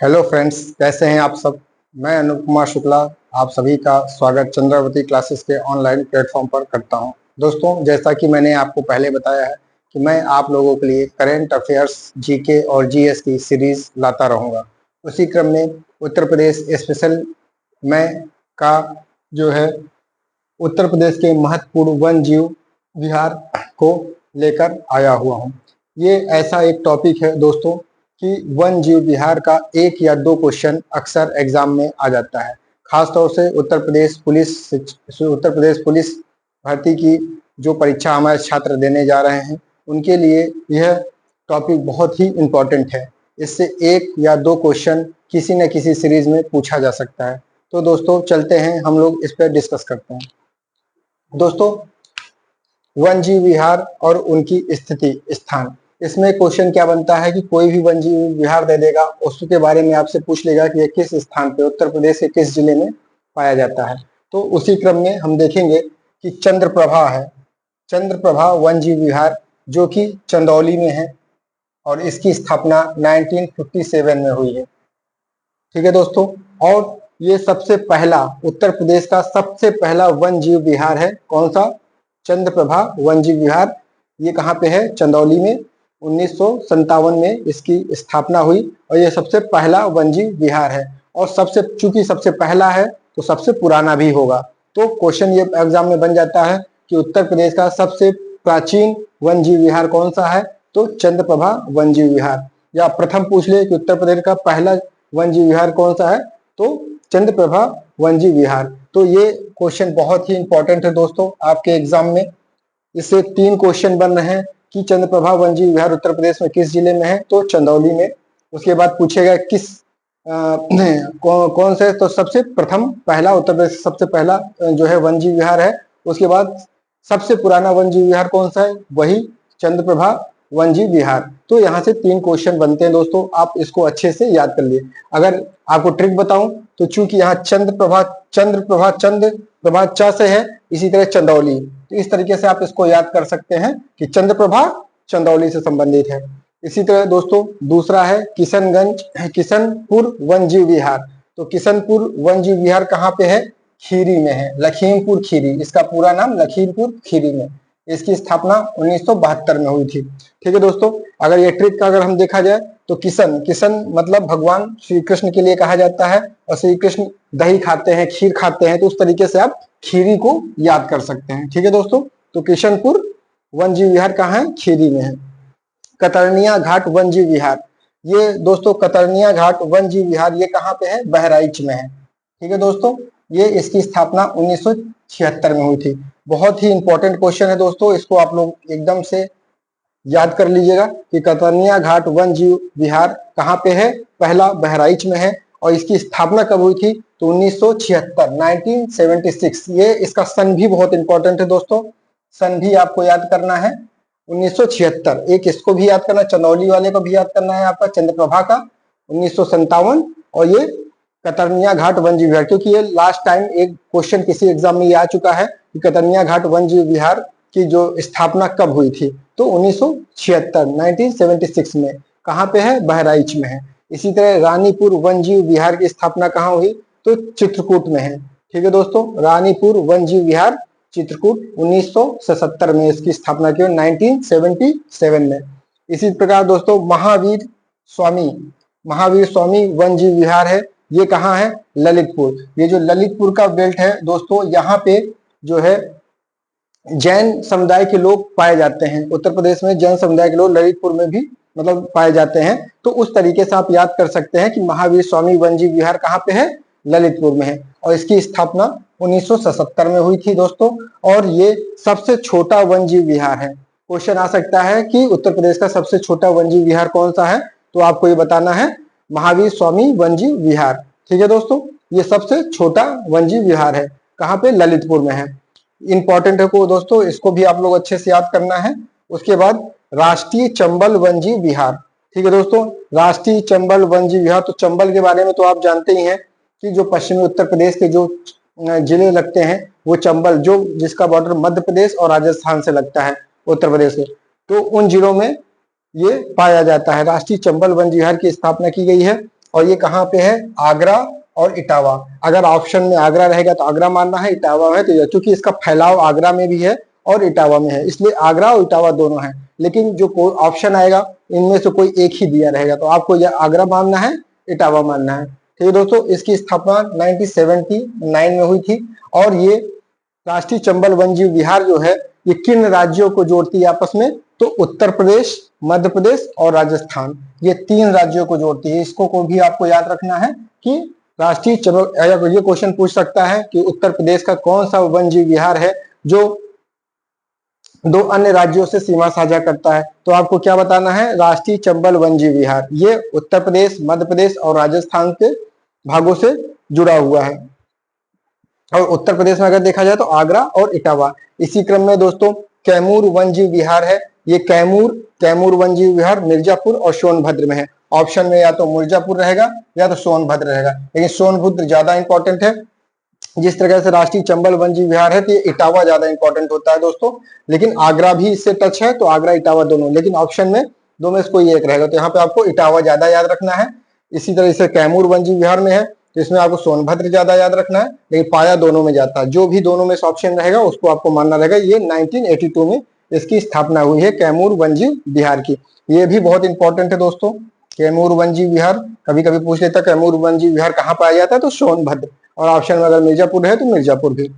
Hello friends, कैसे हैं आप सब। मैं अनुप कुमार शुक्ला आप सभी का स्वागत चंद्रावती क्लासेस के ऑनलाइन प्लेटफॉर्म पर करता हूं। दोस्तों, जैसा कि मैंने आपको पहले बताया है कि मैं आप लोगों के लिए करंट अफेयर्स, जीके और जीएस की सीरीज लाता रहूंगा। उसी क्रम में उत्तर प्रदेश स्पेशल मैं का जो है उत्तर प्रदेश के महत्वपूर्ण वन जीव विहार को लेकर आया हुआ हूँ। ये ऐसा एक टॉपिक है दोस्तों कि वन जीव विहार का एक या दो क्वेश्चन अक्सर एग्जाम में आ जाता है। खासतौर से उत्तर प्रदेश पुलिस भर्ती की जो परीक्षा हमारे छात्र देने जा रहे हैं उनके लिए यह टॉपिक बहुत ही इम्पोर्टेंट है। इससे एक या दो क्वेश्चन किसी न किसी सीरीज में पूछा जा सकता है। तो दोस्तों चलते हैं, हम लोग इस पर डिस्कस करते हैं। दोस्तों, वन जीव विहार और उनकी स्थिति स्थान, इसमें क्वेश्चन क्या बनता है कि कोई भी वन जीव विहार दे देगा, उसके बारे में आपसे पूछ लेगा कि ये किस स्थान पे उत्तर प्रदेश के किस जिले में पाया जाता है। तो उसी क्रम में हम देखेंगे कि चंद्रप्रभा है, चंद्रप्रभा वन जीव विहार जो कि चंदौली में है और इसकी स्थापना 1957 में हुई है। ठीक है दोस्तों, और ये सबसे पहला उत्तर प्रदेश का सबसे पहला वन जीव विहार है। कौन सा? चंद्रप्रभा वन जीव विहार। ये कहाँ पे है? चंदौली में। 1957 में इसकी स्थापना हुई और ये सबसे पहला वन जीव विहार है। और चूंकि सबसे पहला है तो सबसे पुराना भी होगा। तो क्वेश्चन ये एग्जाम में बन जाता है कि उत्तर प्रदेश का सबसे प्राचीन वन जीव विहार कौन सा है? तो चंद्रप्रभा वन जीव विहार। या प्रथम पूछ ले कि उत्तर प्रदेश का पहला वन जीव विहार कौन सा है? तो चंद्रप्रभा वन जीव विहार। तो ये क्वेश्चन बहुत ही इंपॉर्टेंट है दोस्तों आपके एग्जाम में। इससे 3 क्वेश्चन बन रहे हैं कि चंद्रप्रभा वन जीव विहार उत्तर प्रदेश में किस जिले में है? तो चंदौली में। उसके बाद पूछेगा किस कौन से? तो सबसे प्रथम पहला उत्तर प्रदेश सबसे पहला जो है वन जीव विहार है। उसके बाद सबसे पुराना वन जीव विहार कौन सा है? वही चंद्रप्रभा वन जीव विहार। तो यहाँ से 3 क्वेश्चन बनते हैं दोस्तों, आप इसको अच्छे से याद कर लिए। अगर आपको ट्रिक बताऊं तो चूंकि यहाँ चंद्रप्रभा च से है, इसी तरह चंदौली, तो इस तरीके से आप इसको याद कर सकते हैं कि चंद्रप्रभा चंदौली से संबंधित है। इसी तरह दोस्तों दूसरा है किशनपुर वन जीव विहार। तो किशनपुर वन जीव विहार कहाँ पे है? खीरी में है, लखीमपुर खीरी। इसका पूरा नाम लखीमपुर खीरी में। इसकी स्थापना 1972 में हुई थी। ठीक है दोस्तों, अगर ये ट्रिक का अगर हम देखा जाए तो किशन मतलब भगवान श्री कृष्ण के लिए कहा जाता है, और श्री कृष्ण दही खाते हैं, खीर खाते हैं, तो उस तरीके से आप खीरी को याद कर सकते हैं। ठीक है दोस्तों, तो किशनपुर वन जीव विहार कहाँ है? खीरी में है। कतरनिया घाट वन जीव विहार, ये दोस्तों कतरनिया घाट वन जीव विहार ये कहाँ पे है? बहराइच में है। ठीक है दोस्तों, ये इसकी स्थापना 1976 में हुई थी। बहुत ही इंपॉर्टेंट क्वेश्चन है दोस्तों, इसको आप लोग एकदम से याद कर लीजिएगा कि कतरनिया घाट वन जीव विहार कहाँ पे है? पहला बहराइच में है। और इसकी स्थापना कब हुई थी? तो 1976 ये इसका सन भी बहुत इंपॉर्टेंट है दोस्तों, सन भी आपको याद करना है। 1976 एक इसको भी याद करना, चंदौली वाले को भी याद करना है आपका, चंद्रप्रभा का 1957। और ये कतरनिया घाट वन जीव विहार, क्योंकि ये लास्ट टाइम एक क्वेश्चन किसी एग्जाम में ये आ चुका है कि कतरनिया घाट वन जीव विहार की जो स्थापना कब हुई थी? तो 1976 में। कहाँ पे है? बहराइच में है। इसी तरह रानीपुर वन जीव विहार की स्थापना कहाँ हुई? तो चित्रकूट में है। ठीक है दोस्तों, रानीपुर वन जीव विहार चित्रकूट 1977 में इसकी स्थापना की, 1977 में। इसी प्रकार दोस्तों महावीर स्वामी वन जीव विहार है, ये कहाँ है? ललितपुर। ये जो ललितपुर का बेल्ट है दोस्तों, यहाँ पे जो है जैन समुदाय के लोग पाए जाते हैं। उत्तर प्रदेश में जैन समुदाय के लोग ललितपुर में भी मतलब पाए जाते हैं। तो उस तरीके से आप याद कर सकते हैं कि महावीर स्वामी वन जीव विहार कहाँ पे है? ललितपुर में है। और इसकी स्थापना 1977 में हुई थी दोस्तों। और ये सबसे छोटा वन जीव विहार है। क्वेश्चन आ सकता है कि उत्तर प्रदेश का सबसे छोटा वन जीव विहार कौन सा है? तो आपको ये बताना है महावीर स्वामी वन जीव विहार। ठीक है दोस्तों, ये सबसे छोटा वन जीव विहार है। कहाँ पे? ललितपुर में है। इंपॉर्टेंट है को दोस्तों, इसको भी आप लोग अच्छे से याद करना है। उसके बाद राष्ट्रीय चंबल वन जीव विहार। ठीक है दोस्तों, राष्ट्रीय चंबल वन जीव विहार, तो चंबल के बारे में तो आप जानते ही हैं कि जो पश्चिमी उत्तर प्रदेश के जो जिले लगते हैं वो चंबल, जो जिसका बॉर्डर मध्य प्रदेश और राजस्थान से लगता है उत्तर प्रदेश से, तो उन जिलों में ये पाया जाता है। राष्ट्रीय चंबल वन जीव विहार की स्थापना की गई है और ये कहाँ पे है, आगरा और इटावा। अगर ऑप्शन में आगरा रहेगा तो आगरा मानना है, इटावा है तो चूंकि इसका फैलाव आगरा में भी है और इटावा में है, इसलिए आगरा और इटावा दोनों है। लेकिन जो ऑप्शन आएगा इनमें से कोई एक ही दिया रहेगा, तो आपको या आगरा मानना है, इटावा मानना है। ठीक है दोस्तों, इसकी स्थापना 1979 में हुई थी। और ये राष्ट्रीय चंबल वन्यजीव विहार जो है ये किन राज्यों को जोड़ती है आपस में, तो उत्तर प्रदेश, मध्य प्रदेश और राजस्थान, ये 3 राज्यों को जोड़ती है। इसको को भी आपको याद रखना है कि राष्ट्रीय चंबल, ये क्वेश्चन पूछ सकता है कि उत्तर प्रदेश का कौन सा वन्यजीव विहार है जो 2 अन्य राज्यों से सीमा साझा करता है, तो आपको क्या बताना है, राष्ट्रीय चंबल वन्यजीव विहार। ये उत्तर प्रदेश, मध्य प्रदेश और राजस्थान के भागों से जुड़ा हुआ है। और उत्तर प्रदेश में अगर देखा जाए तो आगरा और इटावा। इसी क्रम में दोस्तों कैमूर वन्यजीव विहार है। ये कैमूर वन्यजीव विहार मिर्जापुर और सोनभद्र में है। ऑप्शन में या तो मिर्जापुर रहेगा या तो सोनभद्र रहेगा, लेकिन सोनभद्र ज्यादा इंपॉर्टेंट है। जिस तरह से राष्ट्रीय चंबल वन्यजीव विहार है तो ये इटावा ज्यादा इंपॉर्टेंट होता है दोस्तों, लेकिन आगरा भी इससे टच है, तो आगरा इटावा दोनों, लेकिन ऑप्शन में दो में से कोई एक रहेगा, तो यहाँ पे आपको इटावा ज्यादा याद रखना है। इसी तरह से कैमूर वन्यजीव विहार में है तो इसमें आपको सोनभद्र ज्यादा याद रखना है, लेकिन पाया दोनों में जाता है। जो भी दोनों में से ऑप्शन रहेगा उसको आपको मानना रहेगा। ये 1982 में इसकी स्थापना हुई है कैमूर वन्यजीव विहार की। ये भी बहुत इंपॉर्टेंट है दोस्तों, कैमूर वन्यजीव विहार कभी कभी पूछ लेता है कैमूर वन्यजीव विहार कहाँ पाया जाता है, तो सोनभद्र, और ऑप्शन में अगर मिर्जापुर है तो मिर्जापुर भी।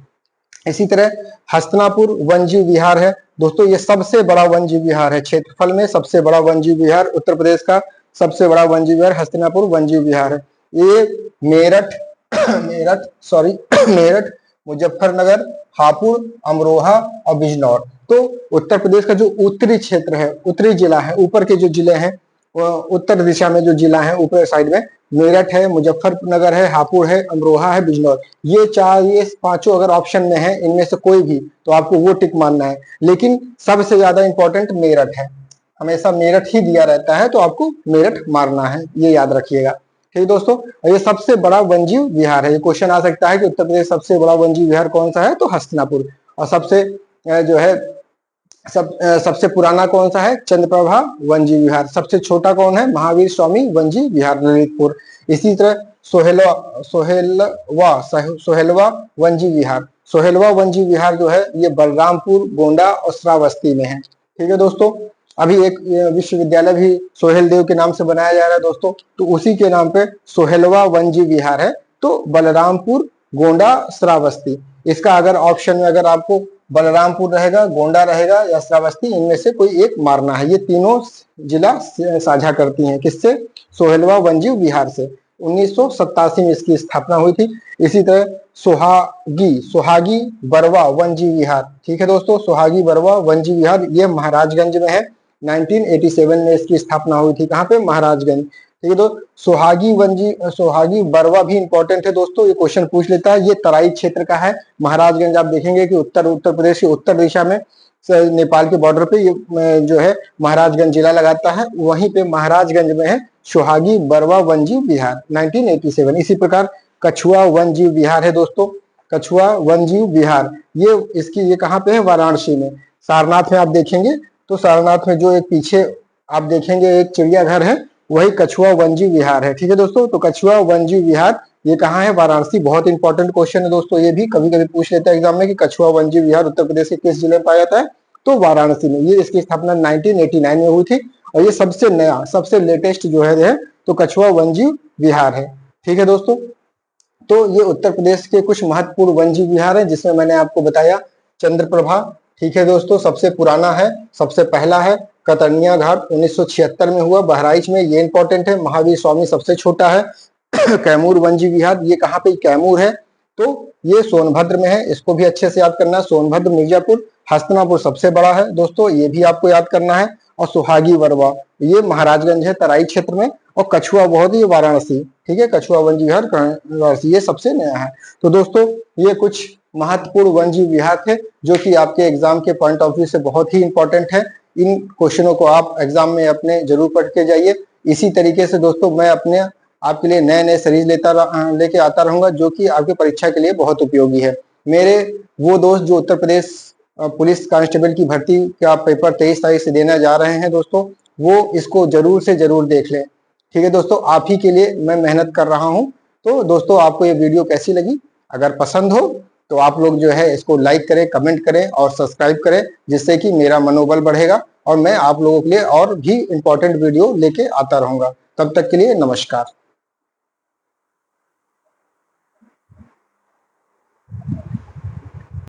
इसी तरह हस्तिनापुर वन्यजीव विहार है दोस्तों, ये सबसे बड़ा वन्यजीव विहार है, क्षेत्रफल में सबसे बड़ा वन्यजीव विहार, उत्तर प्रदेश का सबसे बड़ा वन्यजीव विहार हस्तिनापुर वन्यजीव विहार है। ये मेरठ मेरठ, मुजफ्फरनगर, हापुड़, अमरोहा और बिजनौर, तो उत्तर प्रदेश का जो उत्तरी क्षेत्र है, उत्तरी जिला है, ऊपर के जो जिले हैं, उत्तर दिशा में जो जिला है ऊपर साइड में, मेरठ है, मुजफ्फरनगर है, हापुड़ है, अमरोहा है, बिजनौर, ये 5 अगर ऑप्शन में है इनमें से कोई भी, तो आपको वो टिक मानना है। लेकिन सबसे ज्यादा इंपॉर्टेंट मेरठ है, हमेशा मेरठ ही दिया रहता है, तो आपको मेरठ मारना है, ये याद रखिएगा। ठीक दोस्तों, ये सबसे बड़ा वन्यजीव विहार है। ये क्वेश्चन आ सकता है कि उत्तर प्रदेश सबसे बड़ा वन्यजीव विहार कौन सा है, तो हस्तिनापुर। और सबसे जो है सबसे पुराना कौन सा है, चंद्रप्रभा वन्यजीव विहार। सबसे छोटा कौन है, महावीर स्वामी वन्यजीव विहार ललितपुर। इसी तरह सोहेलवा वन्यजीव विहार, सोहेलवा वन्यजीव विहार जो है ये बलरामपुर, गोंडा और श्रावस्ती में है। ठीक है दोस्तों, अभी एक विश्वविद्यालय भी सोहेल देव के नाम से बनाया जा रहा है दोस्तों, तो उसी के नाम पे सोहेलवा वन्यजीव विहार है, तो बलरामपुर, गोंडा, श्रावस्ती। इसका अगर ऑप्शन में अगर आपको बलरामपुर रहेगा, गोंडा रहेगा या श्रावस्ती, इनमें से कोई एक मारना है। ये तीनों जिला साझा करती हैं किससे, सोहेलवा वन्यजीव विहार से। 1987 में इसकी स्थापना हुई थी। इसी तरह सोहागी बरवा वन्यजीव विहार, ठीक है दोस्तों, सोहागी बरवा वन्यजीव विहार ये महाराजगंज में है। 1987 में इसकी स्थापना हुई थी, कहाँ पे, महाराजगंज। ठीक है दोस्तों, सोहागी बरवा भी इंपॉर्टेंट है दोस्तों, ये क्वेश्चन पूछ लेता है। ये तराई क्षेत्र का है, महाराजगंज आप देखेंगे कि उत्तर प्रदेश की उत्तर दिशा में नेपाल के बॉर्डर पे ये जो है महाराजगंज जिला लगाता है, वहीं पे महाराजगंज में है सोहागी बरवा वन्यजीव विहार 1987। इसी प्रकार कछुआ वन्यजीव विहार है दोस्तों, कछुआ वन्यजीव विहार ये कहाँ पे है, वाराणसी में। सारनाथ में आप देखेंगे तो सारनाथ में जो एक पीछे आप देखेंगे एक चिड़ियाघर है, वही कछुआ वन्यजीव विहार है। ठीक है दोस्तों, तो कछुआ वन्यजीव विहार ये कहाँ है, वाराणसी। बहुत इंपॉर्टेंट क्वेश्चन है दोस्तों, ये भी कभी कभी पूछ लेता है एग्जाम में कि कछुआ वन्यजीव विहार उत्तर प्रदेश के किस जिले में पाया जाता है, तो वाराणसी में। ये इसकी स्थापना 1989 में हुई थी, और ये सबसे नया, सबसे लेटेस्ट जो है तो कछुआ वन्यजीव विहार है। ठीक है दोस्तों, तो ये उत्तर प्रदेश के कुछ महत्वपूर्ण वन्यजीव विहार है, जिसमें मैंने आपको बताया चंद्रप्रभा, ठीक है दोस्तों, सबसे पुराना है, सबसे पहला है। कतरनिया घाट 1976 में हुआ बहराइच में, ये इंपॉर्टेंट है। महावीर स्वामी सबसे छोटा है। कैमूर वन्यजीव विहार ये कहाँ पे, कैमूर है, तो ये सोनभद्र में है, इसको भी अच्छे से याद करना है। सोनभद्र, मिर्जापुर, हस्तिनापुर सबसे बड़ा है दोस्तों, ये भी आपको याद करना है। और सुहागी बरवा ये महाराजगंज है, तराई क्षेत्र में। और कछुआ बहुत ही वाराणसी, ठीक है, कछुआ वन्यजीव विहार वाराणसी, ये सबसे नया है। तो दोस्तों ये कुछ महत्वपूर्ण वन्यजीव विहार थे जो कि आपके एग्जाम के पॉइंट ऑफ व्यू से बहुत ही इंपॉर्टेंट है। इन क्वेश्चनों को आप एग्जाम में अपने जरूर पढ़ के जाइए। इसी तरीके से दोस्तों मैं अपने आपके लिए नए नए सीरीज लेके आता रहूंगा, जो कि आपकी परीक्षा के लिए बहुत उपयोगी है। मेरे वो दोस्त जो उत्तर प्रदेश पुलिस कांस्टेबल की भर्ती का पेपर 23 तारीख से देने जा रहे हैं दोस्तों, वो इसको जरूर से जरूर देख लें। ठीक है दोस्तों, आप ही के लिए मैं मेहनत कर रहा हूं। तो दोस्तों, आपको ये वीडियो कैसी लगी? अगर पसंद हो तो आप लोग जो है इसको लाइक करें, कमेंट करें और सब्सक्राइब करें, जिससे कि मेरा मनोबल बढ़ेगा और मैं आप लोगों के लिए और भी इंपॉर्टेंट वीडियो लेके आता रहूंगा। तब तक के लिए नमस्कार।